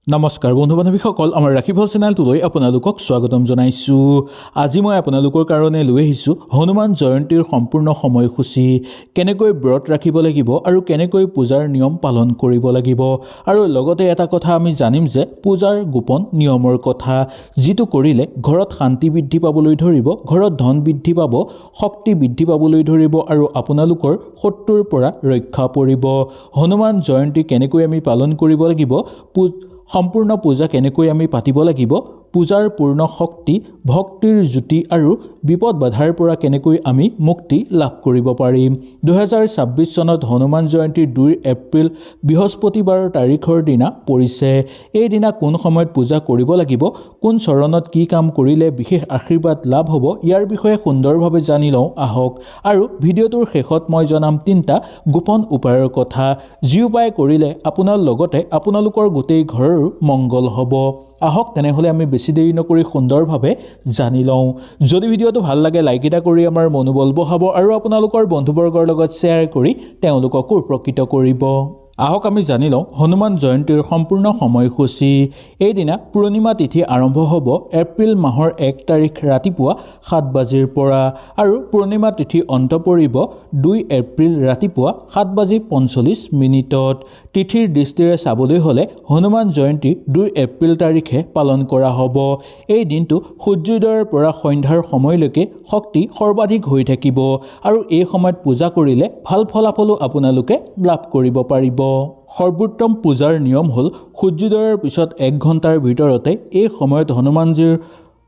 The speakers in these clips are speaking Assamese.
নমস্কাৰ বন্ধু বান্ধৱীসকল আমাৰ ৰাখিফল চেনেলটোলৈ আপোনালোকক স্বাগতম জনাইছো। আজি মই আপোনালোকৰ কাৰণে লৈ আহিছোঁ হনুমান জয়ন্তীৰ সম্পূৰ্ণ সময়সূচী, কেনেকৈ ব্ৰত ৰাখিব লাগিব আৰু কেনেকৈ পূজাৰ নিয়ম পালন কৰিব লাগিব। আৰু লগতে এটা কথা আমি জানিম যে পূজাৰ গোপন নিয়মৰ কথা, যিটো কৰিলে ঘৰত শান্তি বৃদ্ধি পাবলৈ ধৰিব, ঘৰত ধন বৃদ্ধি পাব, শক্তি বৃদ্ধি পাবলৈ ধৰিব আৰু আপোনালোকৰ শত্ৰুৰ পৰা ৰক্ষা পৰিব। হনুমান জয়ন্তী কেনেকৈ আমি পালন কৰিব লাগিব, সম্পূৰ্ণ পূজা কেনেকৈ আমি পাতিব লাগিব, পূজাৰ পূৰ্ণ শক্তি, ভক্তিৰ জ্যোতি আৰু বিপদ বাধাৰ পৰা কেনেকৈ আমি মুক্তি লাভ কৰিব পাৰিম। 2026 চনত হনুমান জয়ন্তীৰ 2 এপ্ৰিল বৃহস্পতিবাৰ তাৰিখৰ দিনা পৰিছে। এই দিনা কোন সময়ত পূজা কৰিব লাগিব, কোন চৰণত কি কাম কৰিলে বিশেষ আশীৰ্বাদ লাভ হ'ব, ইয়াৰ বিষয়ে সুন্দৰভাৱে জানি লওঁ আহক। আৰু ভিডিঅ'টোৰ শেষত মই জনাম 3টা গোপন উপায়ৰ কথা, যি উপায় কৰিলে আপোনাৰ লগতে আপোনালোকৰ গোটেই ঘৰৰ মংগল হ'ব। আহক তেনেহ'লে আমি বেছি দেৰি নকৰি সুন্দৰভাৱে জানি লওঁ। যদি ভিডিঅ'টো ভাল লাগে লাইক এটা কৰি আমাৰ মনোবল বঢ়াব আৰু আপোনালোকৰ বন্ধুবৰ্গৰ লগত শ্বেয়াৰ কৰি তেওঁলোককো উপকৃত কৰিব। আহক আমি জানি লওঁ হনুমান জয়ন্তীৰ সম্পূৰ্ণ সময়সূচী। এইদিনা পূৰ্ণিমা তিথি আৰম্ভ হ'ব এপ্ৰিল মাহৰ 1 তাৰিখ ৰাতিপুৱা 7 বাজিৰ পৰা আৰু পূৰ্ণিমা তিথি অন্ত পৰিব 2 এপ্ৰিল ৰাতিপুৱা 7:45। তিথিৰ দৃষ্টিৰে চাবলৈ হ'লে হনুমান জয়ন্তী 2 এপ্ৰিল তাৰিখে পালন কৰা হ'ব। এই দিনটো সূৰ্যোদয়ৰ পৰা সন্ধ্যাৰ সময়লৈকে শক্তি সৰ্বাধিক হৈ থাকিব আৰু এই সময়ত পূজা কৰিলে ভাল ফলাফলো আপোনালোকে লাভ কৰিব পাৰিব। সৰ্বোত্তম পূজাৰ নিয়ম হ'ল সূৰ্যোদয়ৰ পিছত 1 ঘণ্টাৰ ভিতৰতে এই সময়ত হনুমানজীৰ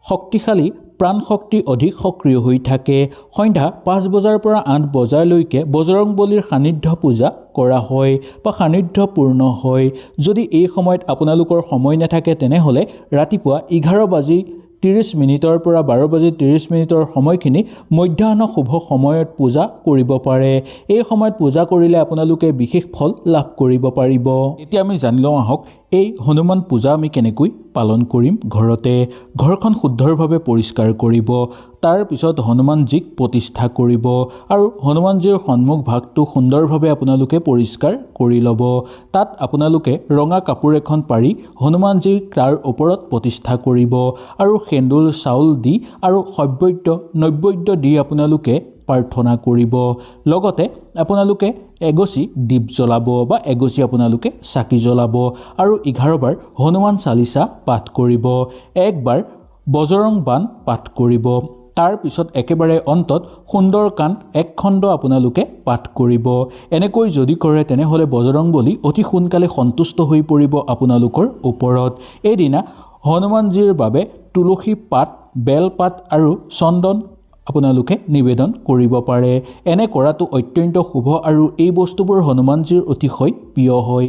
শক্তিশালী প্ৰাণ শক্তি অধিক সক্ৰিয় হৈ থাকে। সন্ধ্যা 5 বজাৰ পৰা 8 বজালৈকে বজৰংবলীৰ সান্নিধ্য পূজা কৰা হয় বা সান্নিধ্য পূৰ্ণ হয়। যদি এই সময়ত আপোনালোকৰ সময় নাথাকে তেনেহ'লে ৰাতিপুৱা 11:30 পৰা 12:30 সময়খিনি মধ্যাহ্ন শুভ সময়ত পূজা কৰিব পাৰে। এই সময়ত পূজা কৰিলে আপোনালোকে বিশেষ ফল লাভ কৰিব পাৰিব। এতিয়া আমি জানি লওঁ আহক এই হনুমান পূজা আমি কেনেকৈ পালন কৰিম। ঘৰখন শুদ্ধৰভাৱে পৰিষ্কাৰ কৰিব, তাৰ পিছত হনুমানজীক প্ৰতিষ্ঠা কৰিব আৰু হনুমানজীৰ সন্মুখ ভাগটো সুন্দৰভাৱে আপোনালোকে পৰিষ্কাৰ কৰি ল'ব। তাত আপোনালোকে ৰঙা কাপোৰ এখন পাৰি হনুমানজীৰ তাৰ ওপৰত প্ৰতিষ্ঠা কৰিব আৰু সেন্দুৰ চাউল দি আৰু নৈবেদ্য দি আপোনালোকে প্ৰাৰ্থনা কৰিব। লগতে আপোনালোকে এগছি দীপ জ্বলাব বা এগছি আপোনালোকে চাকি জ্বলাব আৰু 11 বাৰ হনুমান চালিচা পাঠ কৰিব, 1 বাৰ বজৰং বাণ পাঠ কৰিব। তাৰ পিছত একেবাৰে অন্তত সুন্দৰকাণ্ড 1 খণ্ড আপোনালোকে পাঠ কৰিব। এনেকৈ যদি কৰে তেনেহ'লে বজৰংবলী অতি সোনকালে সন্তুষ্ট হৈ পৰিব আপোনালোকৰ ওপৰত। এইদিনা হনুমানজীৰ বাবে তুলসী পাত, বেলপাত আৰু চন্দন আপোনালোকে নিবেদন কৰিব পাৰে। এনে কৰাটো অত্যন্ত শুভ আৰু এই বস্তুবোৰ হনুমানজীৰ অতিশয় প্ৰিয় হয়।